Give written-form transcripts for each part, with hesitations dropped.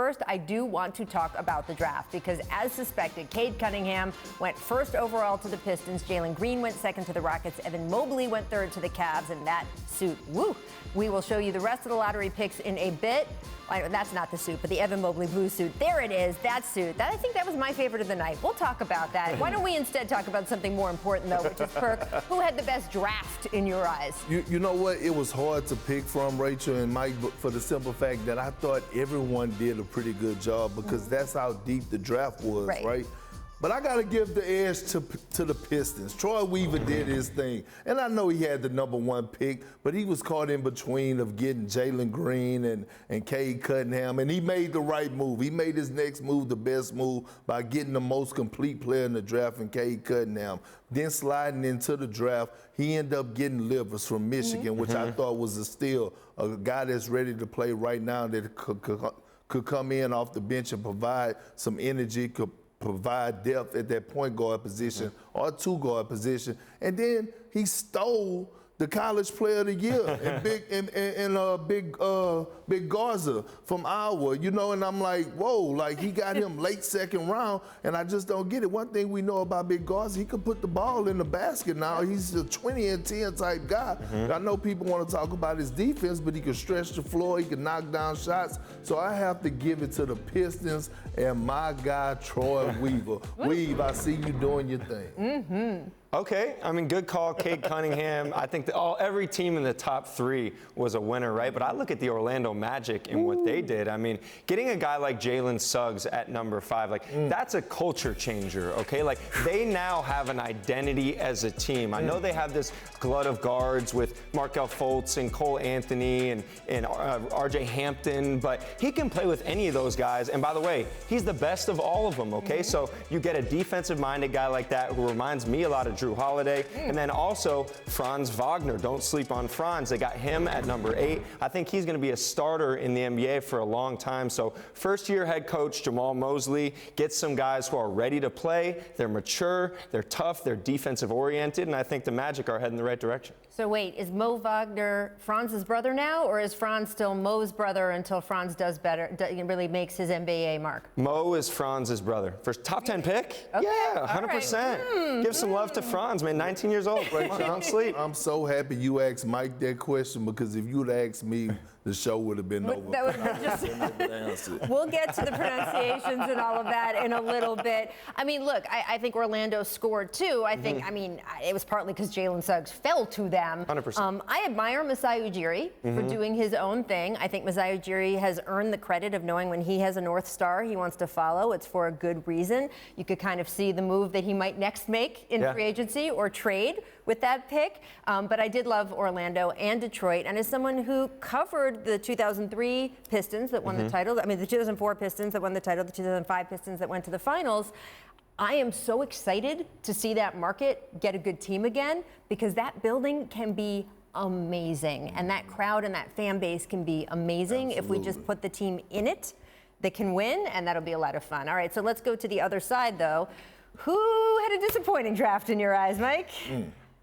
First, I do want to talk about the draft because, as suspected, Cade Cunningham went first overall to the Pistons. Jalen Green went second to the Rockets. Evan Mobley went third to the Cavs. And that suit, woo! We will show you the rest of the lottery picks in a bit. That's not the suit, but the Evan Mobley blue suit. There it is, that suit. I think that was my favorite of the night. We'll talk about that. Why don't we instead talk about something more important, though, which is Perk. Who had the best draft in your eyes? You know what? It was hard to pick from, Rachel and Mike, for the simple fact that I thought everyone did a pretty good job because that's how deep the draft was, right? But I got to give the edge to the Pistons. Troy Weaver did his thing. And I know he had the #1 pick, but he was caught in between of getting Jalen Green and Cade Cunningham, and he made the right move. He made his next move the best move by getting the most complete player in the draft in Cade Cunningham. Then sliding into the draft, he ended up getting Livers from Michigan, which I thought was a steal, a guy that's ready to play right now that could come in off the bench and provide some energy, could provide depth at that point guard position or two guard position. And then he stole the college player of the year and Big Garza from Iowa, you know, and I'm like, whoa, like he got him late second round, and I just don't get it. One thing we know about Big Garza, he could put the ball in the basket now. He's a 20 and 10 type guy. I know people want to talk about his defense, but he can stretch the floor, he can knock down shots. So I have to give it to the Pistons and my guy, Troy Weaver. Weave, I see you doing your thing. Okay, I mean, good call, Cade Cunningham. I think that every team in the top 3 was a winner, right? But I look at the Orlando Magic and what they did. I mean, getting a guy like Jalen Suggs at #5, like that's a culture changer, okay? Like they now have an identity as a team. I know they have this glut of guards with Markelle Fultz and Cole Anthony and RJ Hampton, but he can play with any of those guys. And by the way, he's the best of all of them, okay? So you get a defensive-minded guy like that who reminds me a lot of Drew Holiday, and then also Franz Wagner. Don't sleep on Franz. They got him at #8. I think he's going to be a starter in the NBA for a long time. So first-year head coach Jamal Mosley gets some guys who are ready to play. They're mature, they're tough, they're defensive-oriented, and I think the Magic are heading the right direction. So wait, is Mo Wagner Franz's brother now, or is Franz still Mo's brother until Franz does better, really makes his NBA mark? Mo is Franz's brother. First top 10 pick? Okay. Yeah, 100%. Give some love to Franz, man. 19 years old. Right, don't sleep. I'm so happy you asked Mike that question because if you'd asked me, the show would have been over. That would have been just. We'll get to the pronunciations and all of that in a little bit. I mean, look, I think Orlando scored too. I think, I mean, it was partly because Jalen Suggs fell to them. 100%. I admire Masai Ujiri for doing his own thing. I think Masai Ujiri has earned the credit of knowing when he has a North Star he wants to follow, it's for a good reason. You could kind of see the move that he might next make in free agency or trade with that pick. But I did love Orlando and Detroit. And as someone who covered the 2003 Pistons that won the title, I mean the 2004 Pistons that won the title, the 2005 Pistons that went to the finals, I am so excited to see that market get a good team again because that building can be amazing. And that crowd and that fan base can be amazing if we just put the team in it that can win, and that'll be a lot of fun. All right, so let's go to the other side, though. Who had a disappointing draft in your eyes, Mike?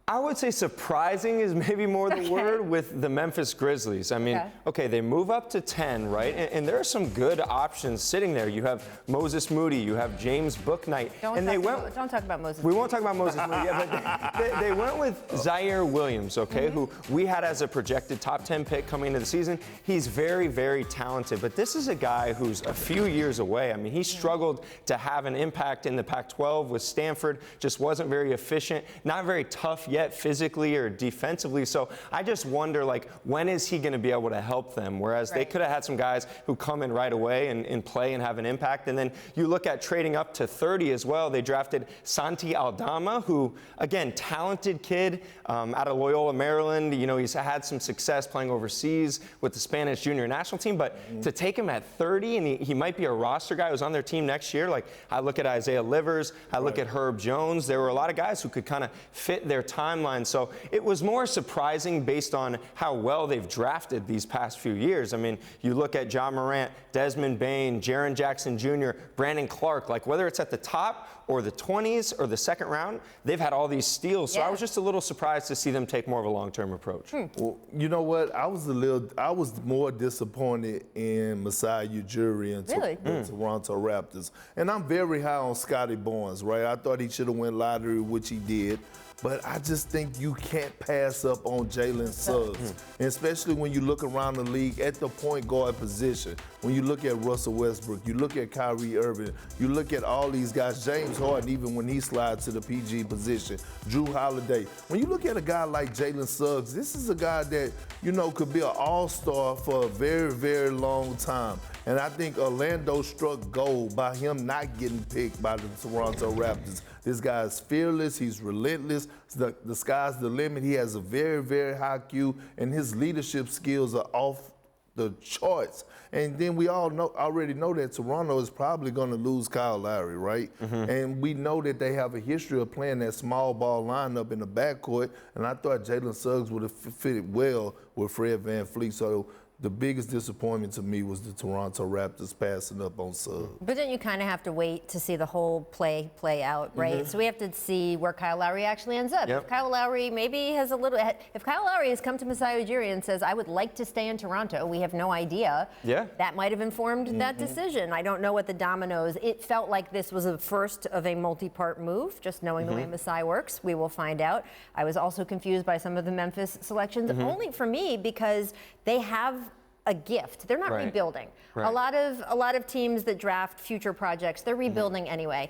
I would say surprising is maybe more the word with the Memphis Grizzlies. I mean, okay, they move up to 10, right? And there are some good options sitting there. You have Moses Moody, you have James Bouknight. Don't talk about Moses. We won't talk about Moses Moody yet, but they went with Zaire Williams, okay, who we had as a projected top 10 pick coming into the season. He's very, very talented, but this is a guy who's a few years away. I mean, he struggled to have an impact in the Pac-12 with Stanford, just wasn't very efficient, not very tough yet physically or defensively. So I just wonder, like, when is he going to be able to help them? Whereas they could have had some guys who come in right away and play and have an impact. And then you look at trading up to 30 as well. They drafted Santi Aldama, who, again, talented kid out of Loyola, Maryland. You know, he's had some success playing overseas with the Spanish junior national team. But to take him at 30 and he might be a roster guy who's on their team next year. Like, I look at Isaiah Livers, I look at Herb Jones. There were a lot of guys who could kind of fit their time timeline. So it was more surprising based on how well they've drafted these past few years. I mean, you look at Ja Morant, Desmond Bane, Jaren Jackson Jr., Brandon Clark, like whether it's at the top or the 20s or the second round, they've had all these steals. So I was just a little surprised to see them take more of a long-term approach. Well, you know what? I was more disappointed in Masai Ujiri and the Toronto Raptors. And I'm very high on Scotty Barnes, right? I thought he should have went lottery, which he did. But I just think you can't pass up on Jalen Suggs, and especially when you look around the league at the point guard position. When you look at Russell Westbrook, you look at Kyrie Irving, you look at all these guys, James Harden, even when he slides to the PG position, Drew Holiday. When you look at a guy like Jalen Suggs, this is a guy that, you know, could be an all-star for a very, very long time. And I think Orlando struck gold by him not getting picked by the Toronto Raptors. This guy is fearless. He's relentless. The sky's the limit. He has a very, very high IQ, and his leadership skills are off the charts. And then we already know that Toronto is probably going to lose Kyle Lowry, right? And we know that they have a history of playing that small ball lineup in the backcourt, and I thought Jalen Suggs would have fitted well with Fred VanVleet. So the biggest disappointment to me was the Toronto Raptors passing up on Suggs. But then you kind of have to wait to see the whole play out, right? So we have to see where Kyle Lowry actually ends up. If Kyle Lowry maybe has if Kyle Lowry has come to Masai Ujiri and says, I would like to stay in Toronto, we have no idea. That might have informed that decision. I don't know what the dominoes. It felt like this was the first of a multi-part move, just knowing the way Masai works. We will find out. I was also confused by some of the Memphis selections, only for me because they have a gift. They're not rebuilding. A lot of teams that draft future projects, they're rebuilding anyway.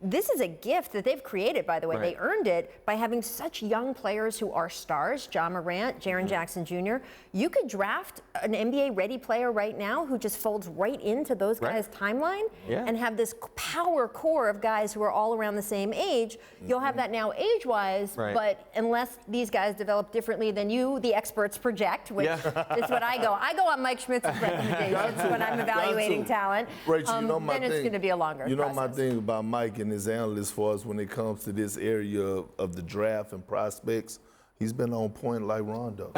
This is a gift that they've created, by the way. They earned it by having such young players who are stars, Ja Morant, Jaren Jackson Jr. You could draft an NBA-ready player right now who just folds right into those guys' timeline and have this power core of guys who are all around the same age. You'll have that now age-wise, but unless these guys develop differently than you, the experts project, which is what I go. I go on Mike Schmitz's recommendations when I'm evaluating talent. Rachel, you know my then it's going to be a longer You know process. my thing about Mike and his analysts for us when it comes to this area of the draft and prospects, he's been on point like Rondo.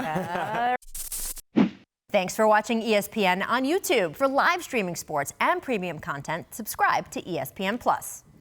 Thanks for watching ESPN on YouTube. For live streaming sports and premium content, subscribe to ESPN+.